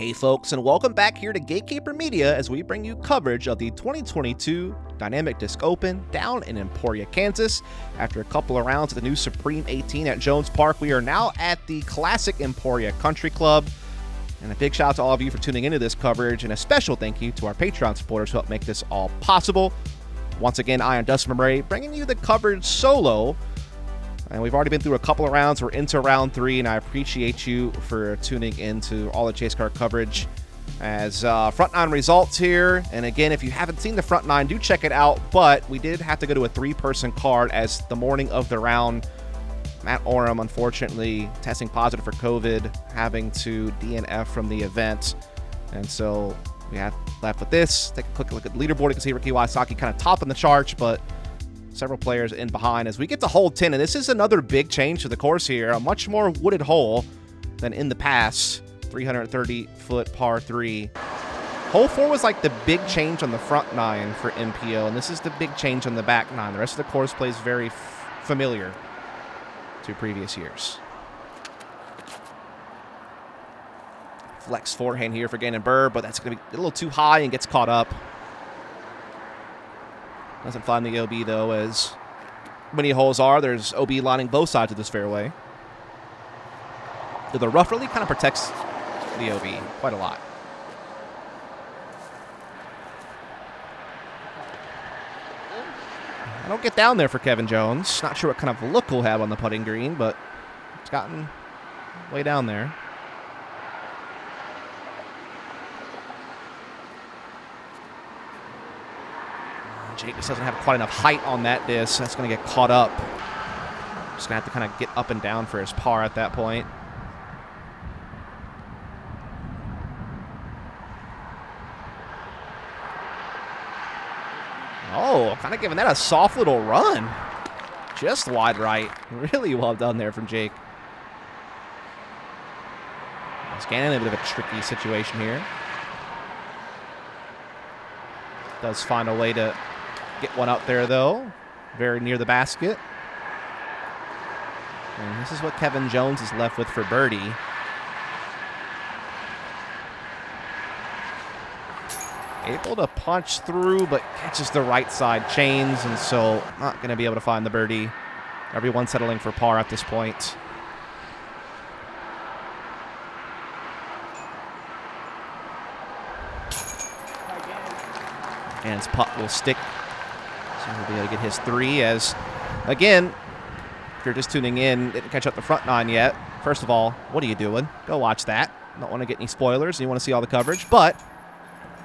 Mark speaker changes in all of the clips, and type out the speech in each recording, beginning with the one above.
Speaker 1: Hey folks, and welcome back here to Gatekeeper Media as we bring you coverage of the 2022 Dynamic Disc Open down in Emporia, Kansas. After a couple of rounds at the new Supreme 18 at Jones Park, we are now at the classic Emporia Country Club. And a big shout out to all of you for tuning into this coverage, and a special thank you to our Patreon supporters who helped make this all possible. Once again, I am Dustin Mouret, bringing you the coverage solo. And we've already been through a couple of rounds. We're into round 3, and I appreciate you for tuning into all the chase car coverage as front 9 results here. And again, if you haven't seen the front 9, do check it out. But we did have to go to a 3-person card as the morning of the round, Matt Orum, unfortunately, testing positive for COVID, having to DNF from the event. And so we have left with this. Take a quick look at the leaderboard. You can see Ricky Wysocki kind of top in the charts, but several players in behind as we get to hole 10, and this is another big change to the course here. A much more wooded hole than in the past. 330-foot par 3. Hole 4 was like the big change on the front 9 for MPO, and this is the big change on the back 9. The rest of the course plays very familiar to previous years. Flex forehand here for Gannon Buhr, but that's going to be a little too high and gets caught up. Doesn't find the OB, though, as many holes are. There's OB lining both sides of this fairway. The rough really kind of protects the OB quite a lot. I don't get down there for Kevin Jones. Not sure what kind of look he'll have on the putting green, but it's gotten way down there. Jake just doesn't have quite enough height on that disc. That's going to get caught up. Just going to have to kind of get up and down for his par at that point. Oh, kind of giving that a soft little run. Just wide right. Really well done there from Jake. Gannon in a bit of a tricky situation here. Does find a way to get one up there, though. Very near the basket. And this is what Kevin Jones is left with for birdie. Able to punch through, but catches the right side chains, and so not going to be able to find the birdie. Everyone settling for par at this point. And his putt will stick. So he'll be able to get his 3 as, again, if you're just tuning in, didn't catch up the front 9 yet. First of all, what are you doing? Go watch that. Don't want to get any spoilers. You want to see all the coverage. But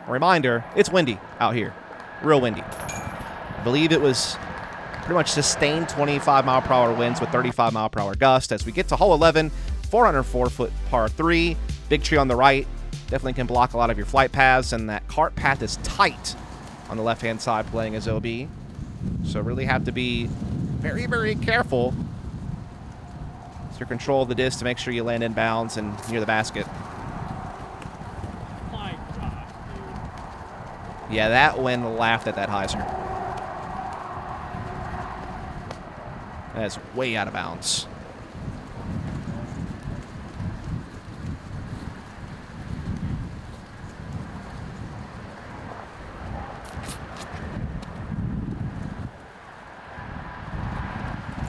Speaker 1: a reminder, it's windy out here. Real windy. I believe it was pretty much sustained 25-mile-per-hour winds with 35-mile-per-hour gusts. As we get to hole 11, 404-foot par 3. Big tree on the right. Definitely can block a lot of your flight paths. And that cart path is tight on the left-hand side playing as OB. So really have to be very, very careful to control the disc to make sure you land in bounds and near the basket.
Speaker 2: My God, dude.
Speaker 1: Yeah, that wind laughed at that hyzer. That's way out of bounds.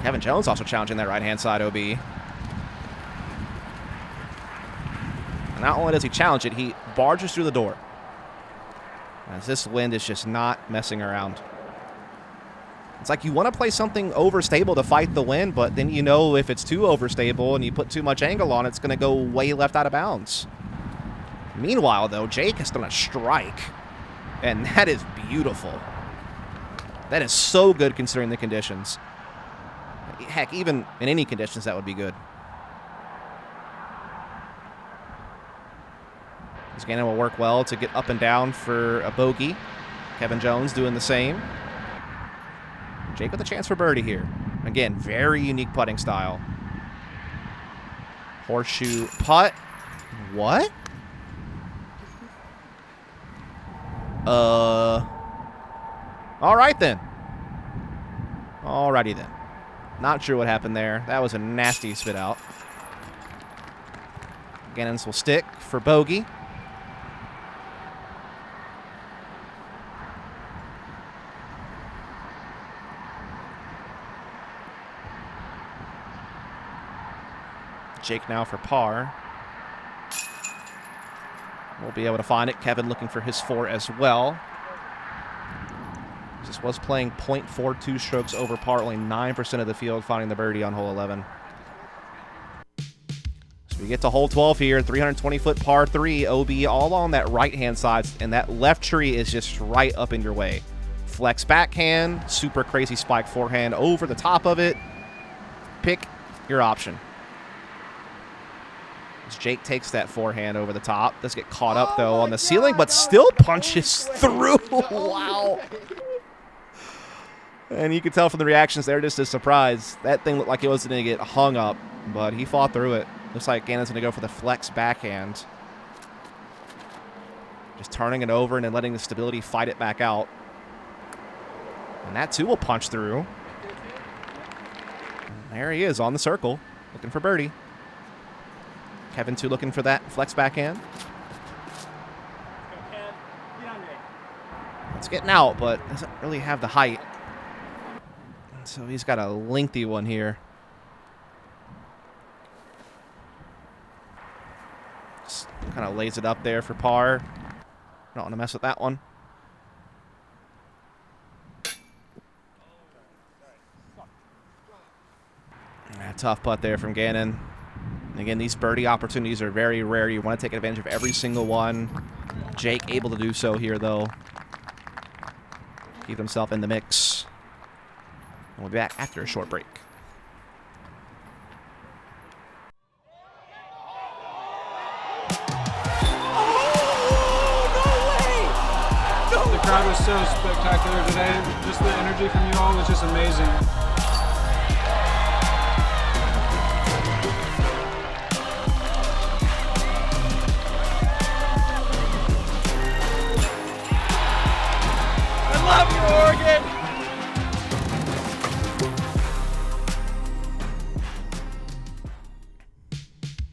Speaker 1: Kevin Jones also challenging that right-hand side OB. And not only does he challenge it, he barges through the door. As this wind is just not messing around. It's like you want to play something overstable to fight the wind, but then you know if it's too overstable and you put too much angle on it, it's going to go way left out of bounds. Meanwhile, though, Jake has done a strike. And that is beautiful. That is so good considering the conditions. Heck, even in any conditions, that would be good. This Gannon will work well to get up and down for a bogey. Kevin Jones doing the same. Jake with a chance for birdie here. Again, very unique putting style. Horseshoe putt. What? All right then. Alrighty then. Not sure what happened there. That was a nasty spit out. Gannon's will stick for bogey. Jake now for par. We'll be able to find it. Kevin looking for his 4 as well. This was playing .42 strokes over par. Only 9% of the field finding the birdie on hole 11. So we get to hole 12 here. 320-foot par 3. OB all on that right-hand side. And that left tree is just right up in your way. Flex backhand. Super crazy spike forehand over the top of it. Pick your option. As Jake takes that forehand over the top. Does get caught up, though, on the ceiling, but still punches through. Wow. And you could tell from the reactions there, just a surprise. That thing looked like it was going to get hung up, but he fought through it. Looks like Gannon's going to go for the flex backhand. Just turning it over and then letting the stability fight it back out. And that, too, will punch through. And there he is on the circle, looking for birdie. Kevin, too, looking for that flex backhand. It's getting out, but doesn't really have the height. So he's got a lengthy one here. Just kind of lays it up there for par. Don't want to mess with that one. Tough putt there from Gannon. And again, these birdie opportunities are very rare. You want to take advantage of every single one. Jake able to do so here, though. Keep himself in the mix. We'll be back after a short break.
Speaker 3: The crowd was so spectacular today. Just the energy from you all was just amazing. I love you, Oregon!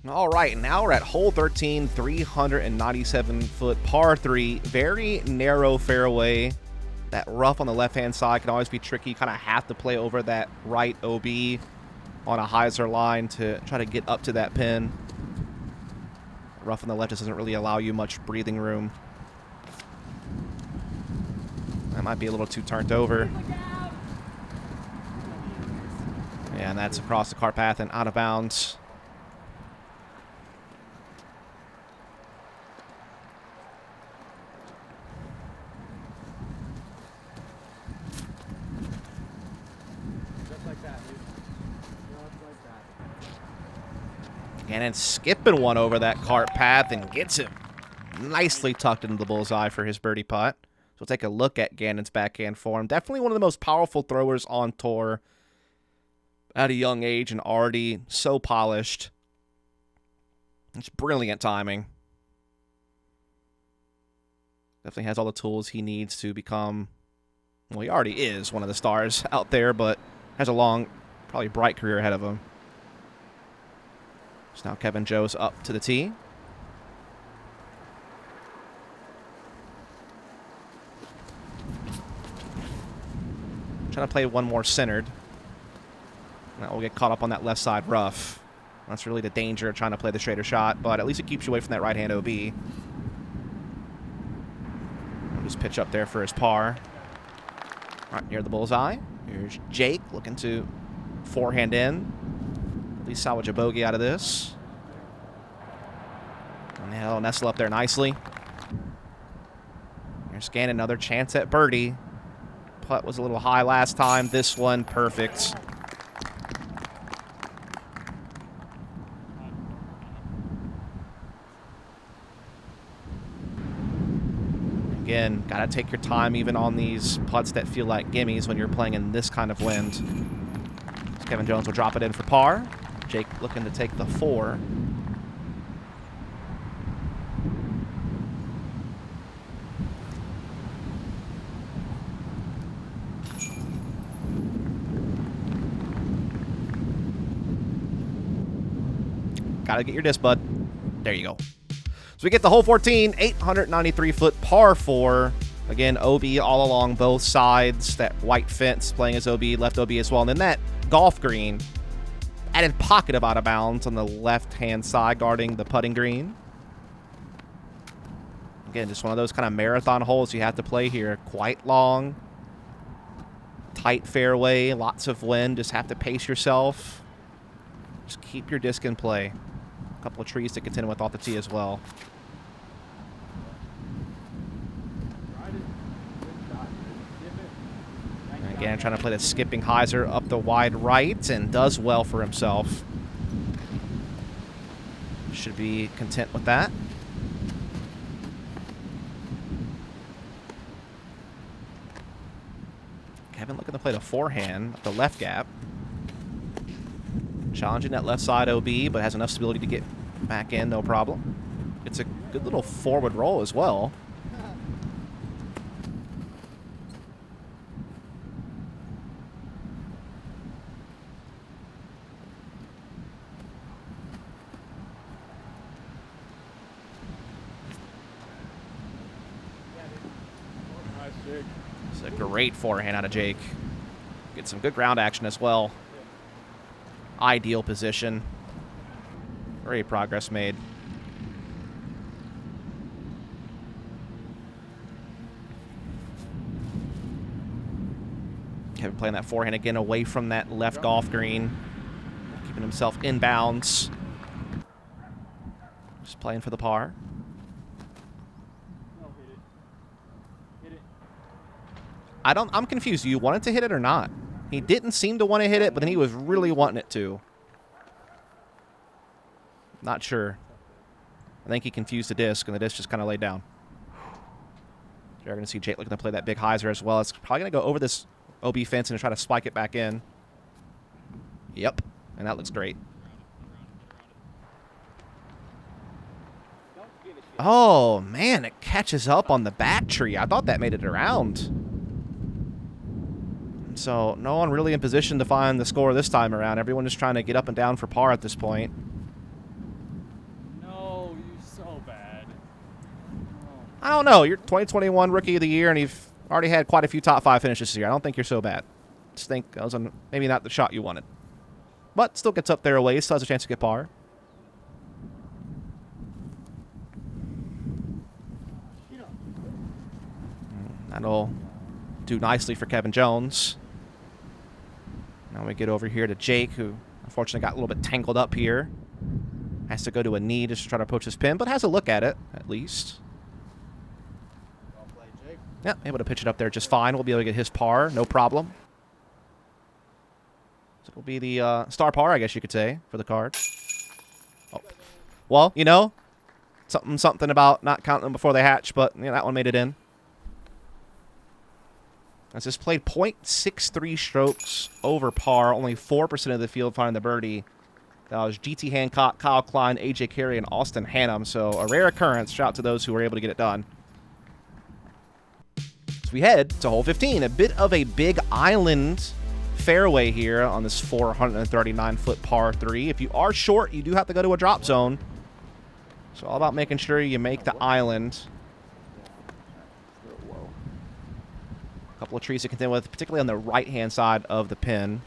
Speaker 1: All right, now we're at hole 13, 397-foot par 3. Very narrow fairway. That rough on the left-hand side can always be tricky. Kind of have to play over that right OB on a hyzer line to try to get up to that pin. Rough on the left just doesn't really allow you much breathing room. That might be a little too turned over. Yeah, and that's across the cart path and out of bounds. Gannon skipping one over that cart path and gets him nicely tucked into the bullseye for his birdie putt. So we'll take a look at Gannon's backhand form. Definitely one of the most powerful throwers on tour at a young age and already so polished. It's brilliant timing. Definitely has all the tools he needs to become, well, he already is one of the stars out there, but has a long, probably bright career ahead of him. So now Kevin Joe's up to the tee. Trying to play one more centered. That will get caught up on that left side rough. That's really the danger of trying to play the straighter shot, but at least it keeps you away from that right-hand OB. We'll just pitch up there for his par. Right near the bullseye. Here's Jake looking to forehand in. At least salvage a bogey out of this. And he'll nestle up there nicely. Here's Gannon, another chance at birdie. Putt was a little high last time. This one, perfect. Again, got to take your time even on these putts that feel like gimmies when you're playing in this kind of wind. So Kevin Jones will drop it in for par. Jake looking to take the 4. Got to get your disc, bud. There you go. So we get the hole 14, 893-foot par 4. Again, OB all along both sides. That white fence playing as OB, left OB as well. And then that golf green added pocket of out of bounds on the left-hand side guarding the putting green. Again, just one of those kind of marathon holes you have to play here. Quite long, tight fairway, lots of wind. Just have to pace yourself. Just keep your disc in play. A couple of trees to contend with off the tee as well. And again, trying to play the skipping hyzer up the wide right, and does well for himself. Should be content with that. Kevin looking to play the forehand, the left gap. Challenging that left side OB, but has enough stability to get back in, no problem. It's a good little forward roll as well. It's a great forehand out of Jake. Get some good ground action as well. Ideal position. Great progress made. Kevin playing that forehand again away from that left golf green. Keeping himself in bounds. Just playing for the par. I'm confused. Do you want it to hit it or not? He didn't seem to want to hit it, but then he was really wanting it to. Not sure. I think he confused the disc, and the disc just kind of laid down. You're going to see Jake looking to play that big hyzer as well. It's probably going to go over this OB fence and try to spike it back in. Yep, and that looks great. Oh, man, it catches up on the back tree. I thought that made it around. So no one really in position to find the score this time around. Everyone just trying to get up and down for par at this point.
Speaker 2: No, you're so bad.
Speaker 1: I don't know. You're 2021 Rookie of the Year, and you've already had quite a few top 5 finishes this year. I don't think you're so bad. Just think that was maybe not the shot you wanted. But still gets up there a ways, still has a chance to get par. That'll do nicely for Kevin Jones. Now we get over here to Jake, who unfortunately got a little bit tangled up here. Has to go to a knee just to try to approach his pin, but has a look at it, at least.
Speaker 4: Well played, Jake.
Speaker 1: Yeah, able to pitch it up there just fine. We'll be able to get his par, no problem. So it'll be the star par, I guess you could say, for the card. Oh. Well, you know, something about not counting them before they hatch, but you know, that one made it in. As this played .63 strokes over par, only 4% of the field finding the birdie. That was GT Hancock, Kyle Klein, AJ Carey, and Austin Hannum. So a rare occurrence. Shout out to those who were able to get it done. So we head to hole 15. A bit of a big island fairway here on this 439-foot par 3. If you are short, you do have to go to a drop zone. So all about making sure you make the island. Couple of trees to contend with, particularly on the right-hand side of the pin.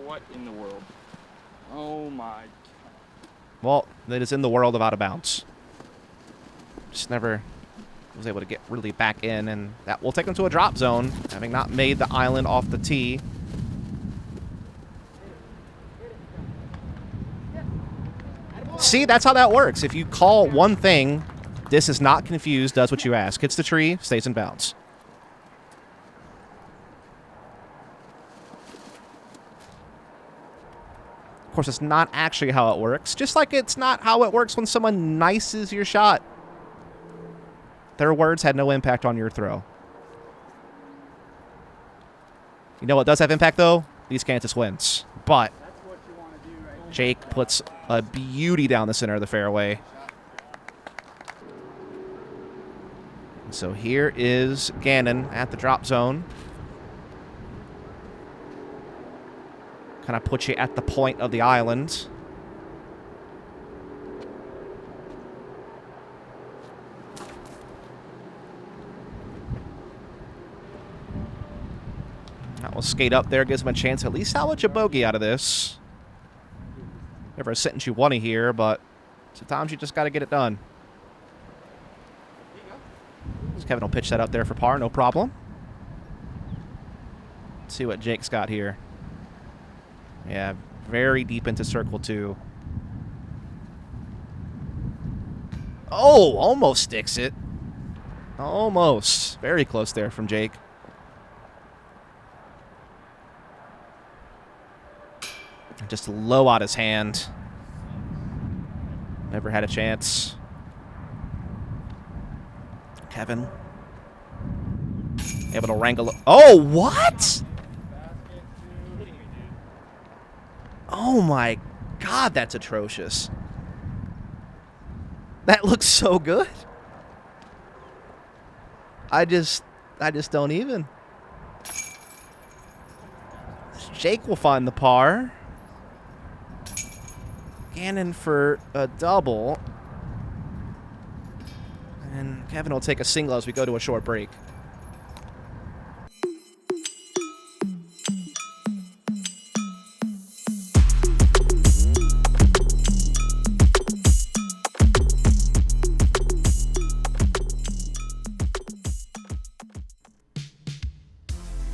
Speaker 2: What in the world? Oh my God.
Speaker 1: Well, it is in the world of out of bounds. Just never was able to get really back in, and that will take him to a drop zone, having not made the island off the tee. See, that's how that works. If you call one thing, this is not confused, does what you ask. Hits the tree, stays in bounds. Of course, it's not actually how it works. Just like it's not how it works when someone nices your shot. Their words had no impact on your throw. You know what does have impact, though? These Kansas wins. But Jake puts a beauty down the center of the fairway. So here is Gannon at the drop zone. Kind of puts you at the point of the island. skate up there, gives him a chance to at least salvage a bogey out of this. Never a sentence you want to hear, but sometimes you just got to get it done. So Kevin will pitch that up there for par, no problem. Let's see what Jake's got here. Yeah, very deep into circle 2. Oh, almost sticks it. Almost. Very close there from Jake. Just low out his hand. Never had a chance. Kevin. Able to wrangle. Oh, what? Oh my God, that's atrocious. That looks so good. I just don't even. Jake will find the par. Gannon for a double. And Kevin will take a single as we go to a short break.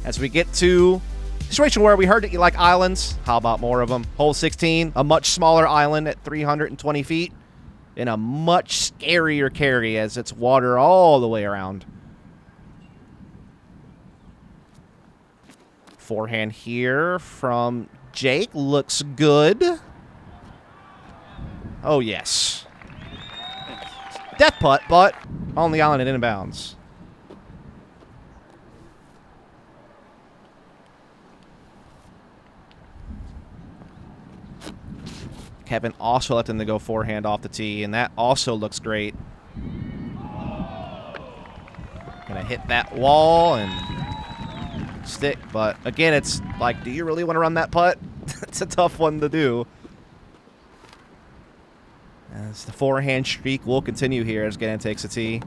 Speaker 1: As we get to a situation where we heard that you like islands, how about more of them? Hole 16, a much smaller island at 320 feet, and a much scarier carry as it's water all the way around. Forehand here from Jake looks good. Oh, yes. Death putt, but on the island and inbounds. Kevin also let them to go forehand off the tee, and that also looks great. Gonna hit that wall and stick, but again, it's like, do you really want to run that putt? It's a tough one to do. As the forehand streak will continue here as Gannon takes a tee.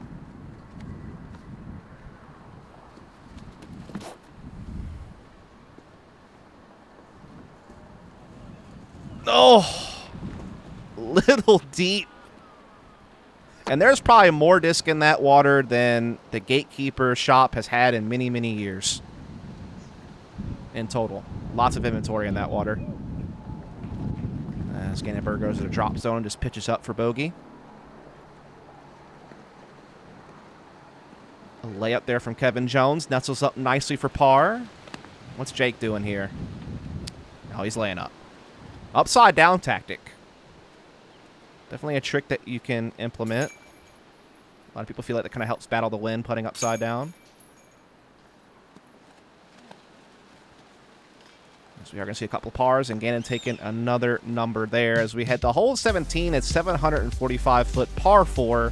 Speaker 1: Oh! Little deep. And there's probably more disc in that water than the Gatekeeper shop has had in many, many years. In total. Lots of inventory in that water. As Gannon Buhr goes to the drop zone and just pitches up for bogey. A layup there from Kevin Jones. Nestles up nicely for par. What's Jake doing here? Oh, he's laying up. Upside down tactic. Definitely a trick that you can implement. A lot of people feel like that kind of helps battle the wind, putting upside down. So we are going to see a couple of pars, and Gannon taking another number there as we head to hole 17 at 745-foot par 4.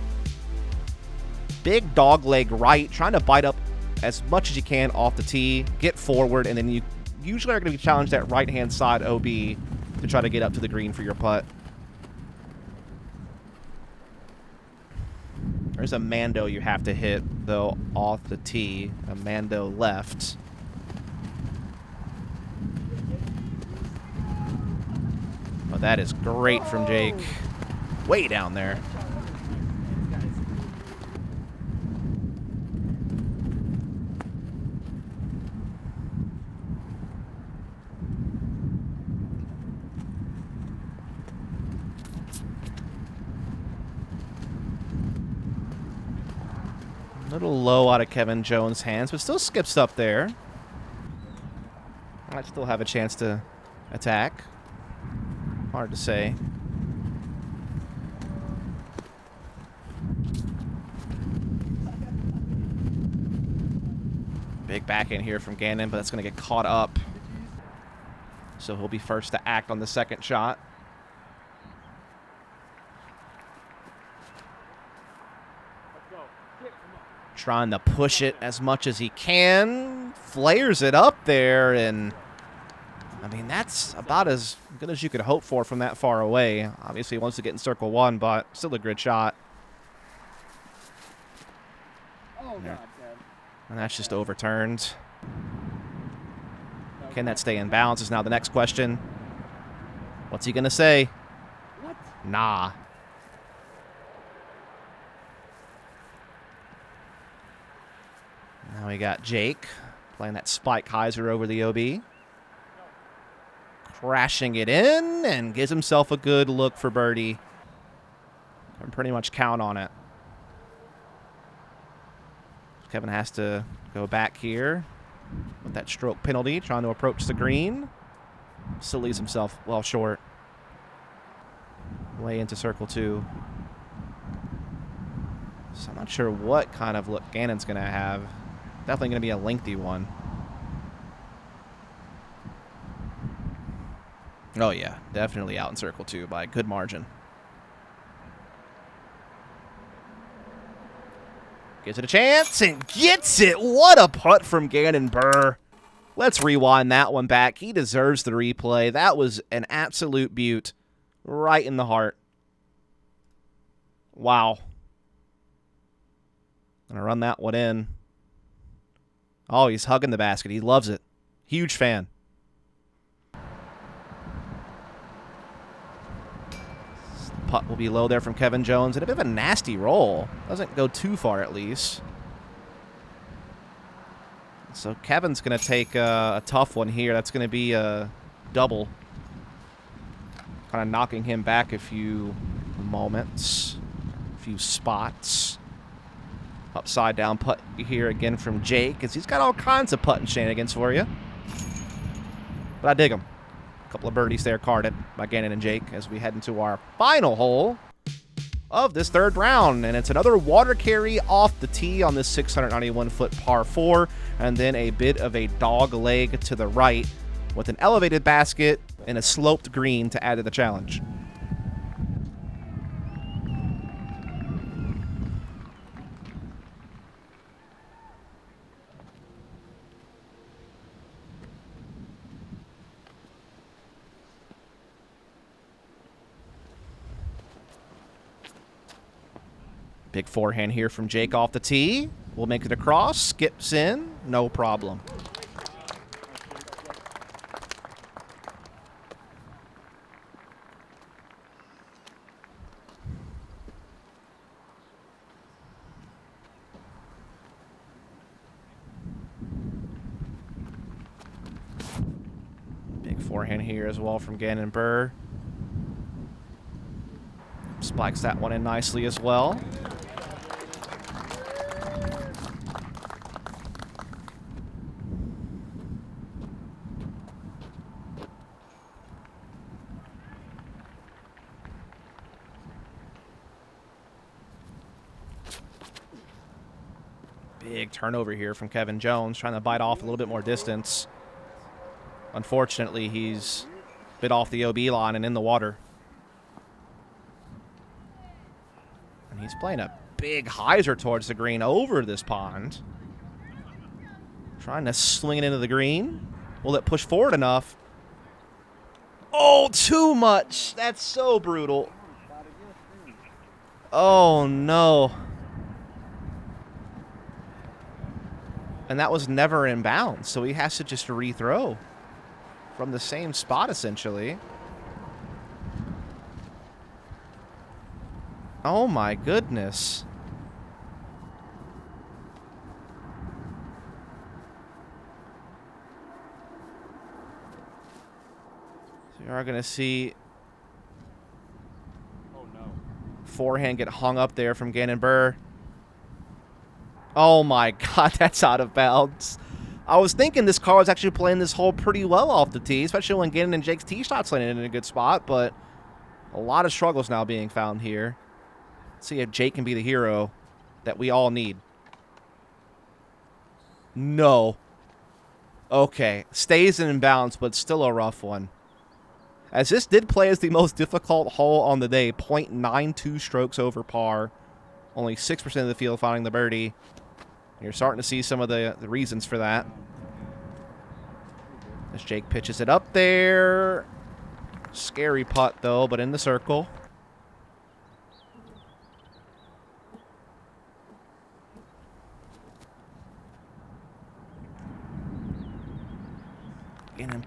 Speaker 1: Big dog leg right, trying to bite up as much as you can off the tee, get forward, and then you usually are going to be challenged that right-hand side OB to try to get up to the green for your putt. There's a Mando you have to hit, though, off the tee. A Mando left. Oh, that is great from Jake. Way down there. A little low out of Kevin Jones' hands, but still skips up there. Might still have a chance to attack. Hard to say. Big backhand here from Gannon, but that's going to get caught up. So he'll be first to act on the second shot. Trying to push it as much as he can. Flares it up there, and I mean, that's about as good as you could hope for from that far away. Obviously, he wants to get in circle 1, but still a good shot.
Speaker 2: Oh, God, Dad.
Speaker 1: And that's just overturned. Can that stay in bounds is now the next question. What's he going to say?
Speaker 2: What?
Speaker 1: Nah. Now we got Jake playing that spike hyzer over the OB. Crashing it in and gives himself a good look for birdie. Can pretty much count on it. Kevin has to go back here with that stroke penalty, trying to approach the green. Still leaves himself well short. Way into circle 2. So I'm not sure what kind of look Gannon's going to have. Definitely going to be a lengthy one. Oh, yeah. Definitely out in circle 2 by a good margin. Gives it a chance and gets it. What a putt from Gannon Buhr. Let's rewind that one back. He deserves the replay. That was an absolute beaut. Right in the heart. Wow. Gonna run that one in. Oh, he's hugging the basket. He loves it. Huge fan. Putt will be low there from Kevin Jones. And a bit of a nasty roll. Doesn't go too far, at least. So Kevin's going to take a tough one here. That's going to be a double. Kind of knocking him back a few moments. A few spots. Upside down putt here again from Jake, as he's got all kinds of putting shenanigans for you. But I dig him. A couple of birdies there carded by Gannon and Jake as we head into our final hole of this third round. And it's another water carry off the tee on this 691-foot par 4. And then a bit of a dog leg to the right with an elevated basket and a sloped green to add to the challenge. Big forehand here from Jake off the tee. We'll make it across. Skips in. No problem. Big forehand here as well from Gannon Buhr. Spikes that one in nicely as well. Big turnover here from Kevin Jones, trying to bite off a little bit more distance. Unfortunately, he's bit off the OB line and in the water. And he's playing a big hyzer towards the green over this pond. Trying to swing it into the green. Will it push forward enough? Oh, too much. That's so brutal. Oh, no. And that was never in bounds, so he has to just rethrow from the same spot, essentially. Oh, my goodness. So you are going to see forehand get hung up there from Gannon Buhr. Oh, my God, that's out of bounds. I was thinking this car was actually playing this hole pretty well off the tee, especially when Gannon and Jake's tee shots landed in a good spot, but a lot of struggles now being found here. Let's see if Jake can be the hero that we all need. No. Okay, stays in bounds, but still a rough one. As this did play as the most difficult hole on the day, 0.92 strokes over par. Only 6% of the field finding the birdie. You're starting to see some of the reasons for that. As Jake pitches it up there. Scary putt, though, but in the circle.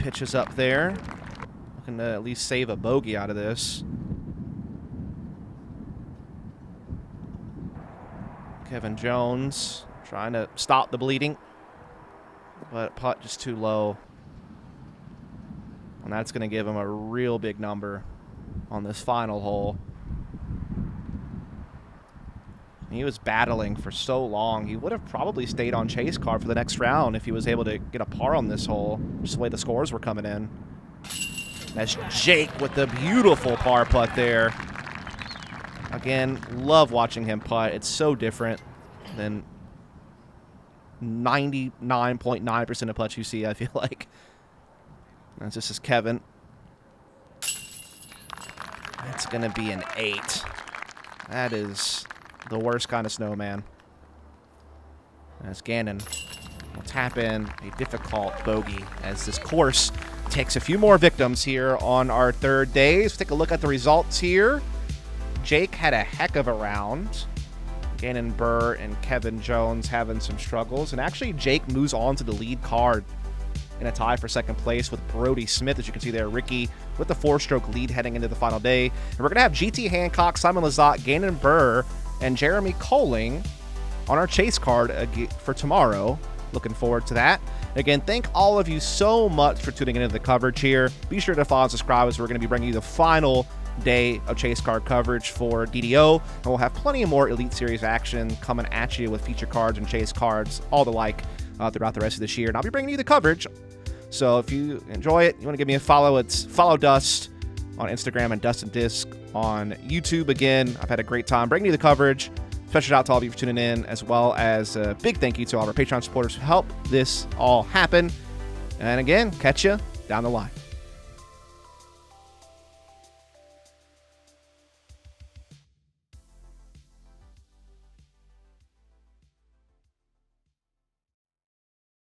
Speaker 1: pitches up there. Looking to at least save a bogey out of this. Kevin Jones trying to stop the bleeding, but putt just too low. And that's going to give him a real big number on this final hole. He was battling for so long. He would have probably stayed on chase card for the next round if he was able to get a par on this hole, just the way the scores were coming in. That's Jake with the beautiful par putt there. Again, love watching him putt. It's so different than 99.9% of putts you see, I feel like. That's just as Kevin. That's going to be an 8. That is the worst kind of snowman. As Gannon will tap in a difficult bogey as this course takes a few more victims here on our third day. Let's take a look at the results here. Jake had a heck of a round. Gannon Buhr and Kevin Jones having some struggles. And actually, Jake moves on to the lead card in a tie for second place with Brody Smith, as you can see there. Ricky with the 4-stroke lead heading into the final day. And we're going to have GT Hancock, Simon Lizotte, Gannon Buhr, and Jeremy Colling on our chase card for tomorrow. Looking forward to that. Again, thank all of you so much for tuning into the coverage here. Be sure to follow and subscribe, as we're going to be bringing you the final day of chase card coverage for DDO, and we'll have plenty more Elite Series action coming at you with feature cards and chase cards, all the like, throughout the rest of this year. And I'll be bringing you the coverage. So if you enjoy it, you want to give me a follow, it's Follow Dust on Instagram and Dustin Disc on YouTube. Again, I've had a great time bringing you the coverage. Special shout out to all of you for tuning in, as well as a big thank you to all of our Patreon supporters who help this all happen. And again, catch you down the line.